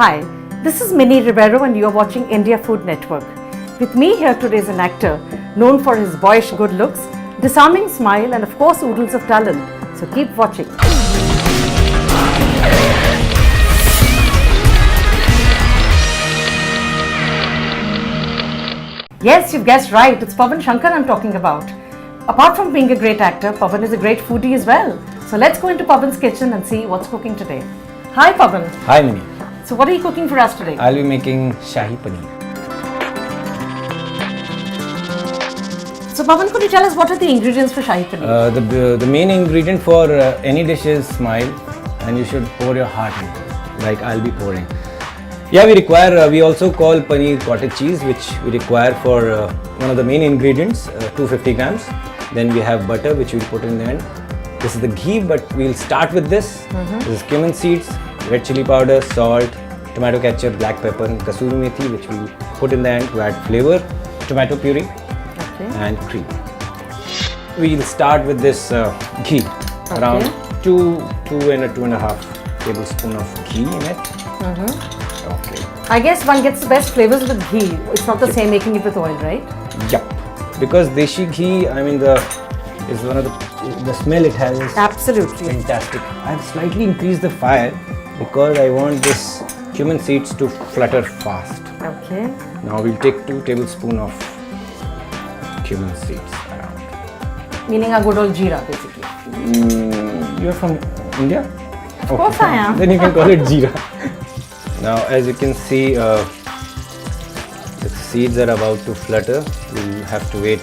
Hi, this is Minnie Ribeiro and you are watching India Food Network. With me here today is an actor known for his boyish good looks, disarming smile and of course oodles of talent. So keep watching. Yes, you've guessed right. It's Pawan Shankar I'm talking about. Apart from being a great actor, Pawan is a great foodie as well. So let's go into Pawan's kitchen and see what's cooking today. Hi Pawan. Hi Minnie. So what are you cooking for us today? I'll be making Shahi Paneer. So Pawan, could you tell us what are the ingredients for Shahi Paneer? The main ingredient for any dish is smile, and you should pour your heart into it, like I'll be pouring. Yeah, we also call paneer cottage cheese, which we require for one of the main ingredients, 250 grams. Then we have butter, which we'll put in the end. This is the ghee, but we'll start with this. This is cumin seeds, red chili powder, salt, tomato ketchup, black pepper and kasuri methi, which we'll put in the end to add flavor, tomato puree and cream. We'll start with this ghee, around 2 and 2.5 tablespoon of ghee in it. Okay. I guess one gets the best flavors with ghee. It's not the same making it with oil, right? Yep. Because deshi ghee, I mean is one of the smell it has is absolutely fantastic. I've slightly increased the fire because I want this cumin seeds to flutter fast. Okay. Now we'll take 2 tablespoons of cumin seeds around. Meaning a good old jeera, basically. You're from India? Of course I am. Then you can call it jeera. Now as you can see, the seeds are about to flutter. We'll have to wait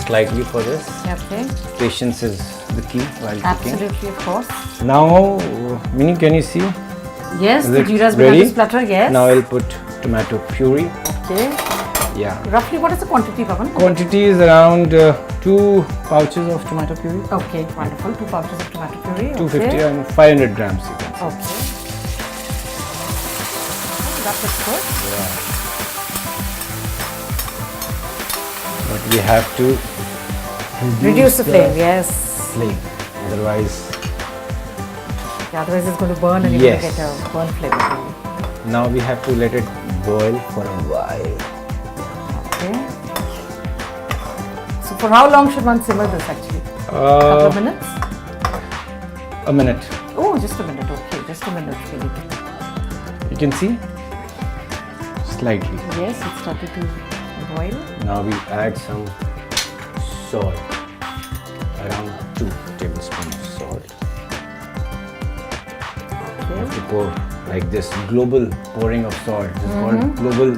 slightly for this. Okay. Patience is the key while cooking. Absolutely, of course. Now, Minnie, can you see? Yes, Is the it jeera's ready? begun to splutter, yes. Now I'll put tomato puree. Okay. Yeah. Roughly what is the quantity, Pawan? Quantity is around 2 pouches of tomato puree. Okay, wonderful. 2 pouches of tomato puree. 250 and 500 grams you can say. Okay. That looks good. Yeah. But we have to Reduce the flame, yes. flame. Otherwise, Yeah, otherwise it's going to burn and you're going to get a burn flavor. now we have to let it boil for a while. Okay. So for how long should one simmer this actually? Couple of minutes? A minute. Oh, just a minute. Okay, just a minute really. You can see? Slightly. Yes, it started to boil. Now we add some salt. Around 2 tablespoons of salt. You have to pour like this, global pouring of salt. This is called global,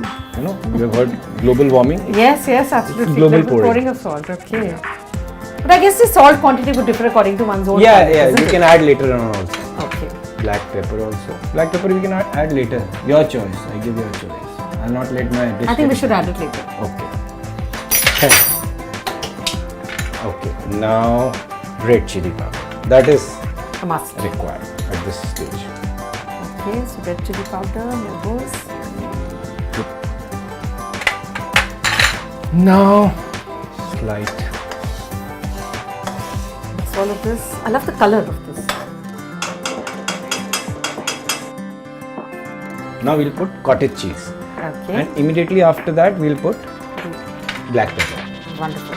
you have heard global warming? Yes, yes, absolutely. Global Global pouring of salt, okay. But I guess the salt quantity would differ according to one's own Yeah, palate, yeah, isn't you it? can add later on also. Okay. Black pepper also. Black pepper you can add later. Your choice. I give your choice. I'll not let my dish. I think we should add it later. Okay. Okay. Now red chili powder. That is A must. required at this stage. Okay, so red chili powder, here goes. Now slight. Mix all of this. I love the color of this. Now we'll put cottage cheese. Okay. And immediately after that we'll put black pepper. Wonderful.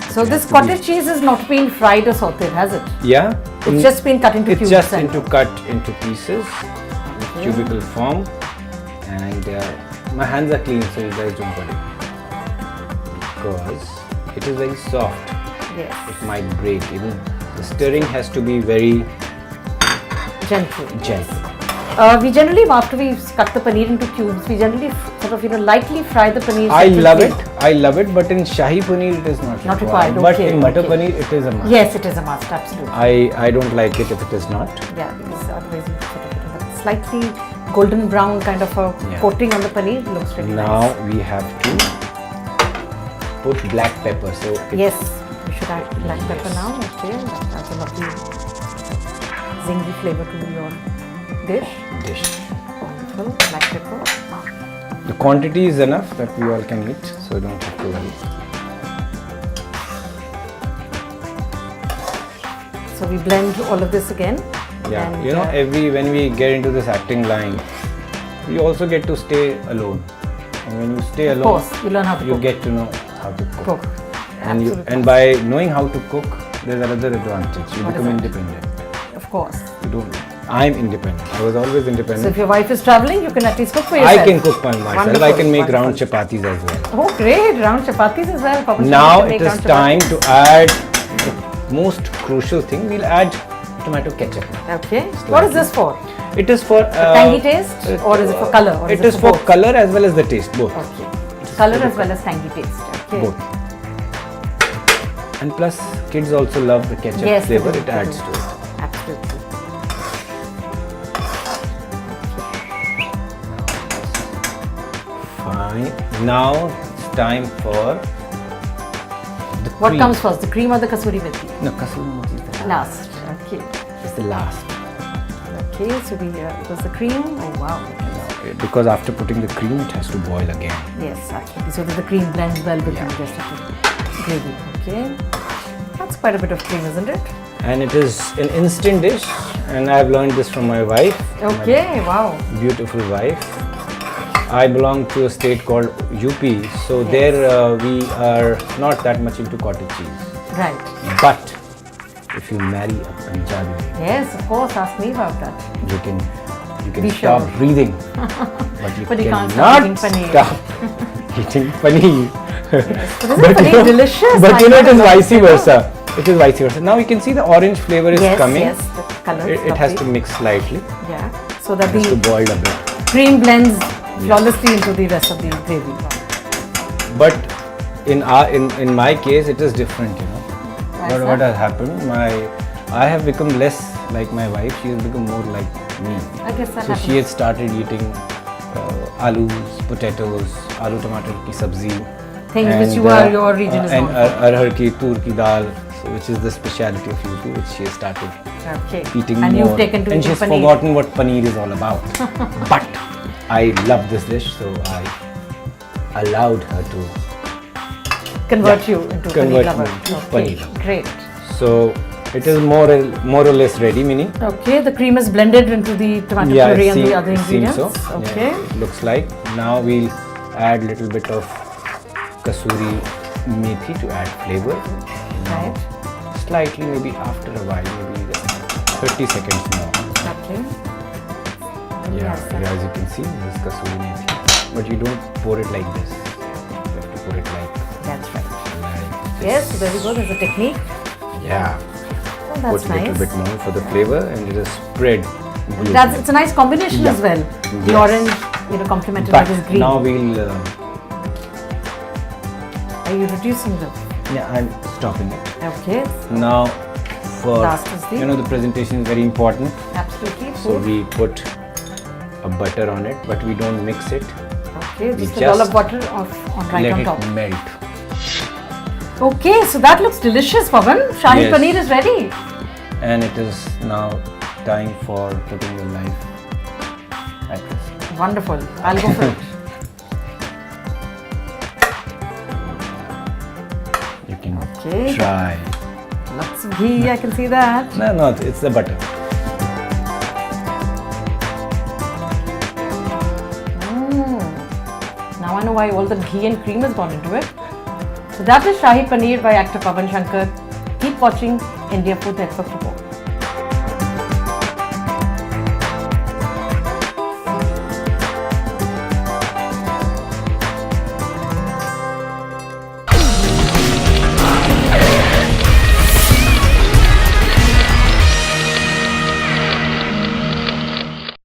So this cottage cheese has not been fried or sauteed, has it? Yeah. It's just been cut into It's cubes. just and- cut into pieces, cubical form, and my hands are clean, so you guys don't worry. Because it is very soft, Yes. it might break. Even the stirring has to be very Gentle. gentle. We generally, after we cut the paneer into cubes, we generally sort of lightly fry the paneer. I love separately. it, but in Shahi Paneer it is not required, But okay, in Matar okay. Paneer it is a must. Yes, it is a must, absolutely. I don't like it if it is not. Yeah, because otherwise you sort of get a slightly golden brown kind of a Yeah. coating on the paneer. Looks really Now nice. we have to put black pepper. So Yes, we should add black pepper now. Okay, that adds a lovely zingy flavor to your dish. Wonderful, black pepper. The quantity is enough that we all can eat, so you don't have to worry. So we blend all of this again. Yeah, And, you know, when we get into this acting line, we also get to stay alone. And when you stay Of alone, course, you learn how to you cook. get to know how to cook. Cook. And Absolutely. and by knowing how to cook, there's another advantage. You What is become it? independent. Of course. You don't. I'm independent. I was always So independent. if your wife is traveling, you can at least cook for yourself. I can cook by myself. Wonderful, I can make wonderful. round chapatis as well. Oh, great. Round chapatis as well. Papa Now can make it is round time chapatis. to add the most crucial thing. We'll add tomato ketchup. Okay. What is this for? It is for Tangy taste, or is it for color? Or It is is for both? color as well as the taste, both. Okay. Color as well as tangy taste. Okay. Both. And plus, kids also love the ketchup Yes, they flavor. do, It they adds do. to it. Absolutely. Fine. Now it's time for the What cream. comes first, the cream or the kasuri methi? No, kasuri methi is the Last. Okay. It's the last. Okay, so we was the cream. Oh wow. Because after putting the cream, it has to boil again. Yes, actually. So that the cream blends well with the rest of the gravy. Okay. That's quite a bit of cream, isn't it? And it is an instant dish, and I've learned this from my wife. Okay. Wow. My beautiful wife. I belong to a state called UP, so Yes. there we are not that much into cottage cheese. Right. But if you marry a Punjabi, Yes, of course. Ask me about that. you can Be stop sure. breathing, but you But you can't cannot stop eating paneer. stop eating paneer. So this is But pretty you know- delicious. But I you know, it is know. vice versa. It is vice versa. Now you can see the orange flavor is Yes, coming. yes. The color. is It has to lovely. mix slightly. Yeah. So that It has to the boil a bit. cream blends flawlessly into the rest of the gravy. But in my case, it is different. You know, Why is what that? has happened? I have become less like my wife. She has become more like me. I guess that So happens. she has started eating alus, potatoes, aloo tomato ki sabzi. Things which and, you are, your region is and known for. arhar ki tur ki dal, so which is the speciality of UP, which she has started Okay. eating And more. you've taken to and eating she's paneer. forgotten what paneer is all about. But I love this dish, so I allowed her to. Convert you into Convert paneer lover. me into Okay. paneer lover. Great. So it is more or less ready, meaning. Okay, the cream is blended into the tomato puree and the other it seems ingredients. so. Okay. Yeah, it looks like. Now we'll add little bit of kasuri methi to add flavor. Right. Slightly, maybe after a while, maybe 30 seconds more. Okay. Yeah, Yes, yeah, as you can see, this is kasuri methi. But you don't pour it like this. You have to pour it That's right. like this. Yes, so there we go. There's a technique. Yeah. Oh, that's Put a little nice. bit more for the flavor, and it is spread. It's a nice combination Yeah. as well. The Yes. orange, complemented by But this green. now we'll. Are you reducing them? Yeah, I'm stopping it. Okay. Now, for Last is the- the presentation is very important. Absolutely. So Food. we put a butter on it, but we don't mix it. Okay, we just a dollop just butter right Let on it top. melt. Okay, so that looks delicious, Pavan. Shahi Yes. paneer is ready. And it is now time for putting your life at rest. Wonderful. I'll go for it. You can Okay. try. Lots of ghee, I can see that. No, it's the butter. Now I know why all the ghee and cream has gone into it. So that is Shahi Paneer by actor Pavan Shankar. Keep watching India Food Network for more.